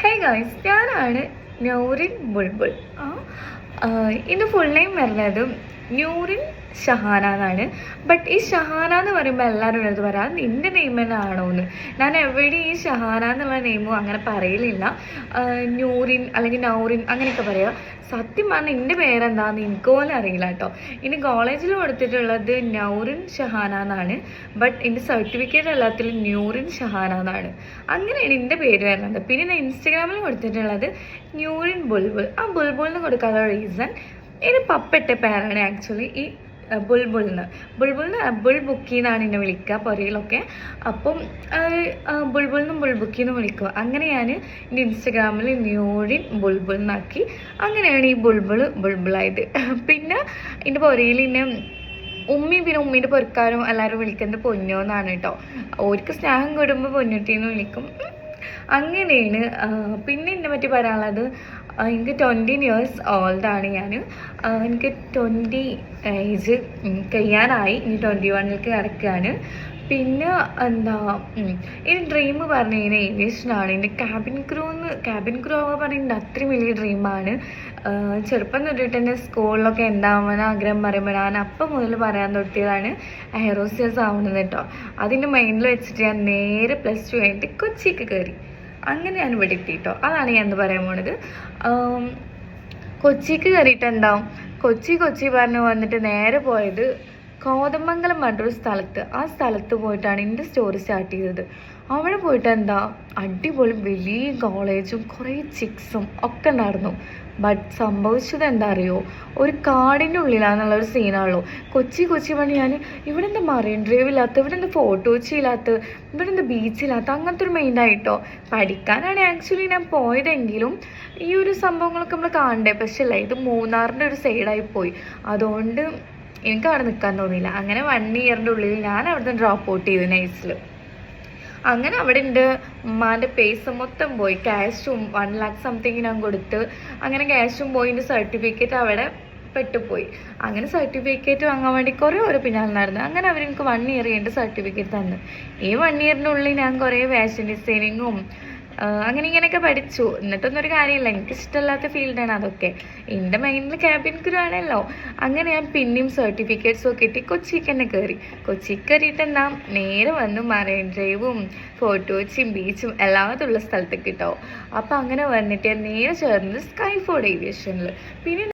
Hey guys, ഞാനാണ് നൂറിൻ ബുൾബുൾ. ഇതിൻ്റെ full name വരുന്നത് നൂറിൻ ഷഹാന എന്നാണ്. ബട്ട് ഈ ഷഹാന എന്ന് പറയുമ്പോൾ എല്ലാവരും എടുത്ത് പറയാം നിൻ്റെ നെയിം തന്നെ ആണോ എന്ന്. ഞാൻ എവിടെ ഈ ഷഹാന എന്നുള്ള നെയിമും അങ്ങനെ പറയലില്ല. നൂറിൻ അല്ലെങ്കിൽ നൗറിൻ അങ്ങനെയൊക്കെ പറയാം. സത്യം പറഞ്ഞാൽ എൻ്റെ പേരെന്താണെന്ന് എനിക്ക് പോലും അറിയില്ല കേട്ടോ. ഇനി കോളേജിൽ കൊടുത്തിട്ടുള്ളത് നൗറിൻ ഷഹാന എന്നാണ്. ബട്ട് എൻ്റെ സർട്ടിഫിക്കറ്റ് എല്ലാത്തിലും നൂറിൻ ഷഹാന എന്നാണ്. അങ്ങനെയാണ് എൻ്റെ പേര് വരുന്നത്. പിന്നെ ഞാൻ ഇൻസ്റ്റഗ്രാമിൽ കൊടുത്തിട്ടുള്ളത് നൂറിൻ ബുൾബുൾ. ആ ബുൾബുളിന് കൊടുക്കാനുള്ള റീസൺ ഇത് പപ്പിട്ട പേരാണ് ആക്ച്വലി. ഈ ബുൾബുളിന് ബുൾ ബുക്കി എന്നാണ് എന്നെ വിളിക്കുക പുറയിലൊക്കെ. അപ്പം ബുൾബുളിനും ബുൾബുക്കിന്ന് വിളിക്കുക. അങ്ങനെയാണ് എൻ്റെ ഇൻസ്റ്റഗ്രാമിൽ ന്യൂറിൻ ബുൾബുൾ എന്നാക്കി. അങ്ങനെയാണ് ഈ ബുൾബുളായത്. പിന്നെ എൻ്റെ പുറയിൽ പിന്നെ പിന്നെ ഉമ്മീൻ്റെ പൊരക്കാരും എല്ലാവരും വിളിക്കുന്നത് പൊന്നോ എന്നാണ് കേട്ടോ. ഓർക്ക് സ്നേഹം കൂടുമ്പോൾ പൊന്നുട്ടീന്ന് വിളിക്കും. അങ്ങനെയാണ്. പിന്നെ എന്നെ പറ്റി പറയാനുള്ളത്, എനിക്ക് 20 years ഓൾഡാണ് ഞാൻ. എനിക്ക് 20 ഏജ് കഴിയാനായി. ഇനി 21ലേക്ക് കിടക്കുകയാണ്. പിന്നെ ഇനി ഡ്രീം പറഞ്ഞു കഴിഞ്ഞാൽ ഏവിയേഷനാണ്. എൻ്റെ ക്യാബിൻ ക്രൂ പറയുന്നത് അത്രയും വലിയ ഡ്രീമാണ്. ചെറുപ്പം തൊട്ടിട്ട് തന്നെ സ്കൂളിലൊക്കെ എന്താവാൻ ആഗ്രഹം പറയുമ്പോൾ ഞാൻ അപ്പം മുതൽ പറയാൻ തൊട്ടിയതാണ് എയറോസ്റ്റേഴ്സ് ആവുന്നത് കേട്ടോ. അതിൻ്റെ മൈൻഡിൽ വെച്ചിട്ട് ഞാൻ നേരെ +2 കഴിഞ്ഞിട്ട് കൊച്ചിക്ക് കയറി. അങ്ങനെ ഞാൻ ഇവിടെ എത്തിയിട്ടോ. അതാണ് ഞാൻ എന്ന് പറയാൻ പോണത്. കൊച്ചിക്ക് കയറിയിട്ട് എന്താവും, കൊച്ചി പറഞ്ഞു വന്നിട്ട് നേരെ പോയത് കോതമംഗലം പറഞ്ഞൊരു സ്ഥലത്ത്. ആ സ്ഥലത്ത് പോയിട്ടാണ് എൻ്റെ സ്റ്റോറി സ്റ്റാർട്ട് ചെയ്തത്. അവിടെ പോയിട്ട് അടിപൊളി വലിയ കോളേജും കുറേ ചിക്സും ഒക്കെ ഉണ്ടായിരുന്നു. ബട്ട് സംഭവിച്ചത് എന്താ അറിയോ, ഒരു കാടിൻ്റെ ഉള്ളിലാണെന്നുള്ളൊരു സീനാണല്ലോ. കൊച്ചി പറഞ്ഞ് ഞാൻ ഇവിടെ എന്താ മറൈൻ ഡ്രൈവ് ഇല്ലാത്ത, ഇവിടെ എന്താ ഫോട്ടോ കൊച്ചി ഇല്ലാത്ത, ഇവിടെ എന്താ ബീച്ചില്ലാത്ത, അങ്ങനത്തെ ഒരു മൈൻഡായിട്ടോ. പഠിക്കാനാണ് ആക്ച്വലി ഞാൻ പോയതെങ്കിലും ഈ ഒരു സംഭവങ്ങളൊക്കെ നമ്മൾ കാണണ്ടേ. പക്ഷേ അല്ല, ഇത് മൂന്നാറിൻ്റെ ഒരു സൈഡായി പോയി. അതുകൊണ്ട് എനിക്ക് അവിടെ നിൽക്കാൻ തോന്നിയില്ല. അങ്ങനെ 1 yearൻ്റെ ഉള്ളിൽ ഞാൻ അവിടുന്ന് ഡ്രോപ്പ് ഔട്ട് ചെയ്തു നൈസിൽ. അങ്ങനെ അവിടെ ഉണ്ട് ഉമ്മാൻ്റെ പൈസ മൊത്തം പോയി. ക്യാഷും 1 lakh സംതിങ് ഞാൻ കൊടുത്ത്. അങ്ങനെ ക്യാഷും പോയി. എൻ്റെ സർട്ടിഫിക്കറ്റ് അവിടെ പെട്ടുപോയി. അങ്ങനെ സർട്ടിഫിക്കറ്റ് വാങ്ങാൻ വേണ്ടി കുറേ ഓരോ പിന്നാലെ നടന്നു. അങ്ങനെ അവരെനിക്ക് 1 year എൻ്റെ സർട്ടിഫിക്കറ്റ് തന്നു. ഈ 1 yearൻ്റെ ഉള്ളിൽ ഞാൻ കുറേ ഫാഷൻ ഡിസൈനിങ്ങും അങ്ങനെ ഇങ്ങനെയൊക്കെ പഠിച്ചു. എന്നിട്ടൊന്നും ഒരു കാര്യമില്ല, എനിക്കിഷ്ടമില്ലാത്ത ഫീൽഡാണ് അതൊക്കെ. എൻ്റെ മൈൻഡിൽ ക്യാബിൻ ക്രൂ ആണല്ലോ. അങ്ങനെ ഞാൻ പിന്നെയും സർട്ടിഫിക്കറ്റ്സും ഒക്കെ കിട്ടി കൊച്ചിക്ക് തന്നെ കയറി. കൊച്ചിക്ക് കയറിയിട്ട് നേരെ വന്നു മറൈൻ ഡ്രൈവും ഫോട്ടോ കൊച്ചിയും ബീച്ചും എല്ലാത്തുള്ള സ്ഥലത്തേക്ക് കിട്ടോ. അപ്പോൾ അങ്ങനെ വന്നിട്ട് നേരെ ചേർന്നത് സ്കൈഫോർഡ് ഏവിയേഷനിൽ. പിന്നെ